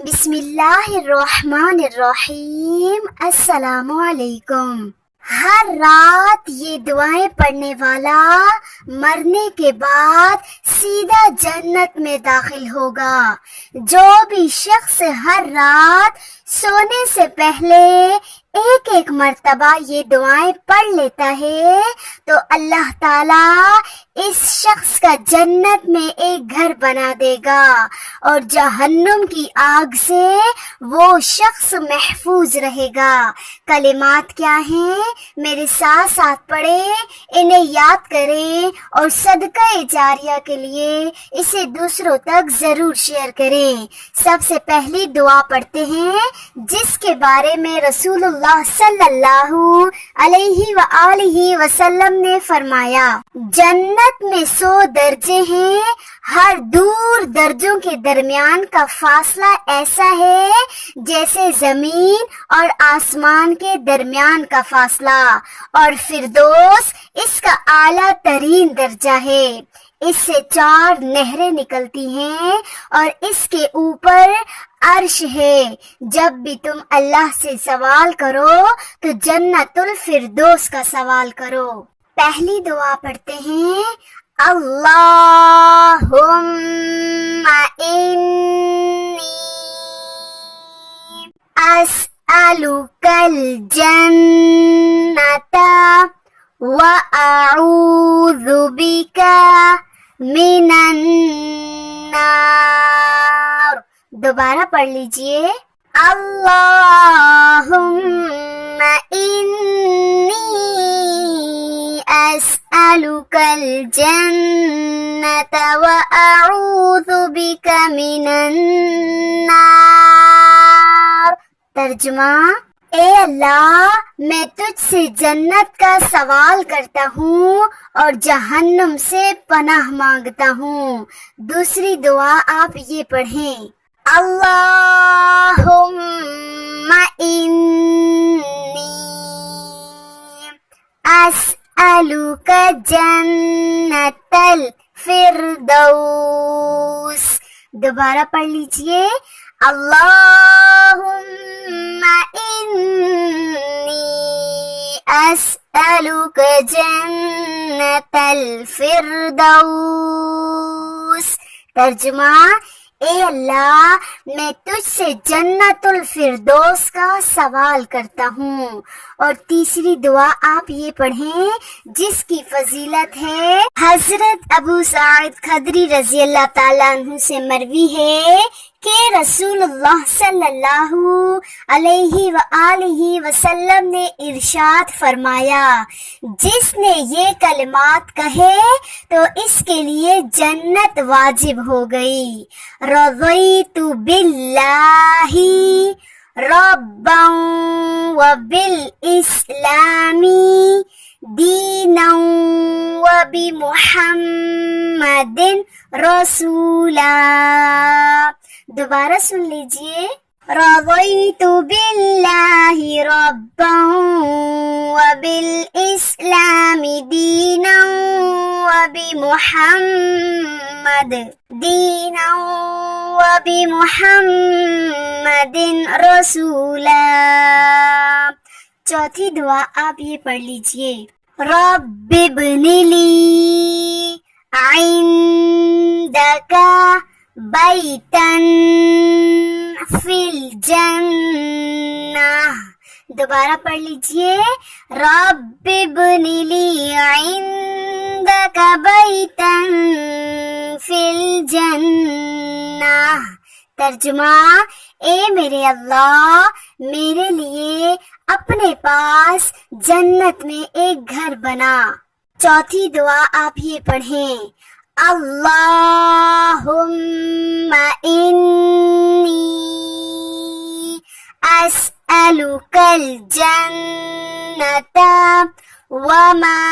بسم اللہ الرحمن الرحیم۔ السلام علیکم۔ ہر رات یہ دعائیں پڑھنے والا مرنے کے بعد سیدھا جنت میں داخل ہوگا۔ جو بھی شخص ہر رات سونے سے پہلے ایک ایک مرتبہ یہ دعائیں پڑھ لیتا ہے تو اللہ تعالیٰ اس شخص کا جنت میں ایک گھر بنا دے گا اور جہنم کی آگ سے وہ شخص محفوظ رہے گا۔ کلمات کیا ہیں؟ میرے ساتھ ساتھ پڑھے، انہیں یاد کریں اور صدقہ جاریہ کے لیے اسے دوسروں تک ضرور شیئر کریں۔ سب سے پہلی دعا پڑھتے ہیں جس کے بارے میں رسول اللہ صلی اللہ علیہ وآلہ وسلم نے فرمایا، جنت میں 100 درجے ہیں، ہر دور درجوں کے درمیان کا فاصلہ ایسا ہے جیسے زمین اور آسمان کے درمیان کا فاصلہ، اور فردوس اس کا اعلیٰ ترین درجہ ہے۔ اس سے 4 نہریں نکلتی ہیں اور اس کے اوپر عرش ہے۔ جب بھی تم اللہ سے سوال کرو تو جنت الفردوس کا سوال کرو۔ پہلی دعا پڑھتے ہیں، اللہم انی اسألک الجنۃ وَأَعُوذُ بِكَ مِنَ النَّارِ۔ دوبارہ پڑھ لیجئے، اللہم انی اسألک الجنۃ وَأَعُوذُ بِكَ مِنَ النَّارِ۔ ترجمہ، اے اللہ، میں تجھ سے جنت کا سوال کرتا ہوں اور جہنم سے پناہ مانگتا ہوں۔ دوسری دعا آپ یہ پڑھیں، اللہم انی اسألک جنت الفردوس۔ دوبارہ پڑھ لیجئے، اللہم انی اسألک جنت الفردوس۔ ترجمہ، اے اللہ، میں تجھ سے جنت الفردوس کا سوال کرتا ہوں۔ اور تیسری دعا آپ یہ پڑھیں جس کی فضیلت ہے، حضرت ابو سعید خدری رضی اللہ تعالیٰ عنہ سے مروی ہے کہ رسول اللہ صلی اللہ علیہ وآلہ وسلم نے ارشاد فرمایا، جس نے یہ کلمات کہے تو اس کے لیے جنت واجب ہو گئی۔ رضیت باللہ ربا وبالاسلام دینا وبمحمد رسولا۔ دوبارہ سن لیجئے، رضیت باللہ ربا وبالاسلام دینا وبمحمد رسولا۔ چوتھی دعا آپ یہ پڑھ لیجئے، رب ابن لی عندک بیتا فی الجنہ۔ دوبارہ پڑھ لیجئے، رب ابن لی عندک بیتا فی الجنہ۔ ترجمہ، اے میرے اللہ، میرے لیے اپنے پاس جنت میں ایک گھر بنا۔ چوتھی دعا آپ یہ پڑھیں، اللہم انی اسألک الجنۃ وما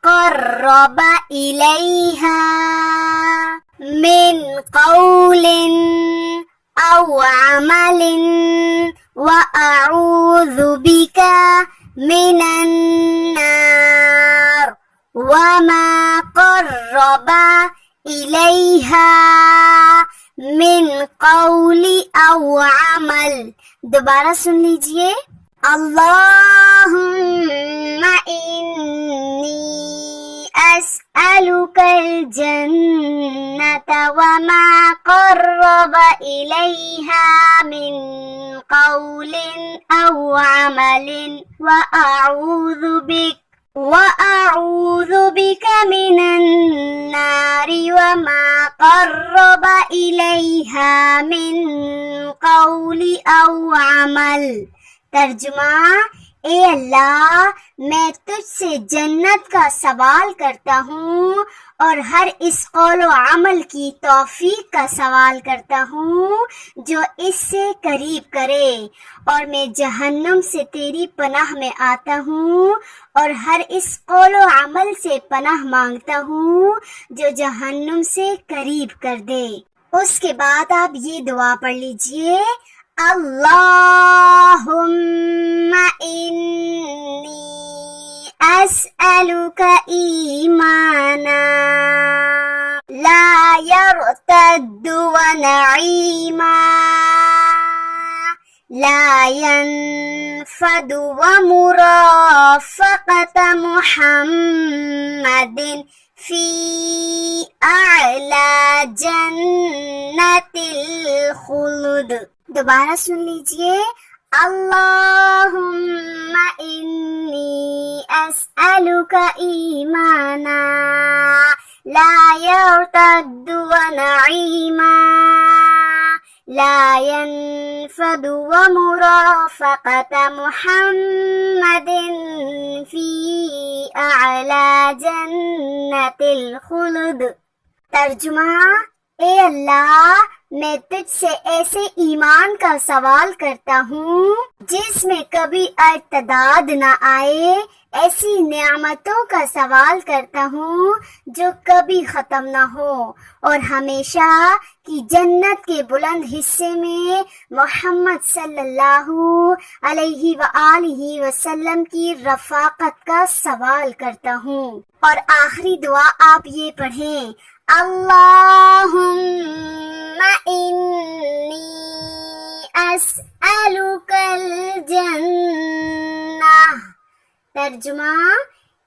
قرب الیہا من قول او عمل وَأَعُوذُ بِكَ مِنَ النَّارِ وَمَا قَرَّبَ إِلَيْهَا من قول او عمل. دوبارہ سن لیجئے. اللہم انی اسألک الجنة وما قرب الیہا من قول او عمل وأعوذ بك من النار وما قرب إليها من قول أو عمل. ترجمہ: اے اللہ، میں تجھ سے جنت کا سوال کرتا ہوں اور ہر اس قول و عمل کی توفیق کا سوال کرتا ہوں جو اس سے قریب کرے، اور میں جہنم سے تیری پناہ میں آتا ہوں اور ہر اس قول و عمل سے پناہ مانگتا ہوں جو جہنم سے قریب کر دے. اس کے بعد آپ یہ دعا پڑھ لیجئے. اللہم انی اسألک ایمانا لا يرتد ونعیما لا ينفد ومرافقة محمد فی اعلی جنت الخلد. دوبارہ سن لیجئے. اللہم انی اسألک ایمانا لا يرتد ونعیما لا ينفد ومرافقة محمد فی اعلی جنت الخلد. ترجمہ: اے اللہ، میں تجھ سے ایسے ایمان کا سوال کرتا ہوں جس میں کبھی ارتداد نہ آئے، ایسی نعمتوں کا سوال کرتا ہوں جو کبھی ختم نہ ہو، اور ہمیشہ کی جنت کے بلند حصے میں محمد صلی اللہ علیہ وآلہ وسلم کی رفاقت کا سوال کرتا ہوں. اور آخری دعا آپ یہ پڑھیں. اللہم انی اسألک الجنہ. ترجمہ: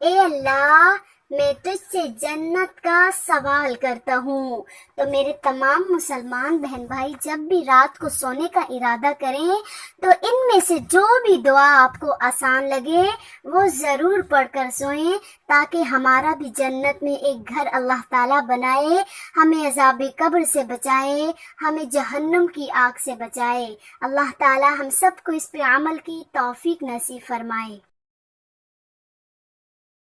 اے اللہ، میں تجھ سے جنت کا سوال کرتا ہوں. تو میرے تمام مسلمان بہن بھائی جب بھی رات کو سونے کا ارادہ کریں تو ان میں سے جو بھی دعا آپ کو آسان لگے وہ ضرور پڑھ کر سوئیں، تاکہ ہمارا بھی جنت میں ایک گھر اللہ تعالیٰ بنائے، ہمیں عذاب قبر سے بچائے، ہمیں جہنم کی آگ سے بچائے. اللہ تعالیٰ ہم سب کو اس پہ عمل کی توفیق نصیب فرمائے.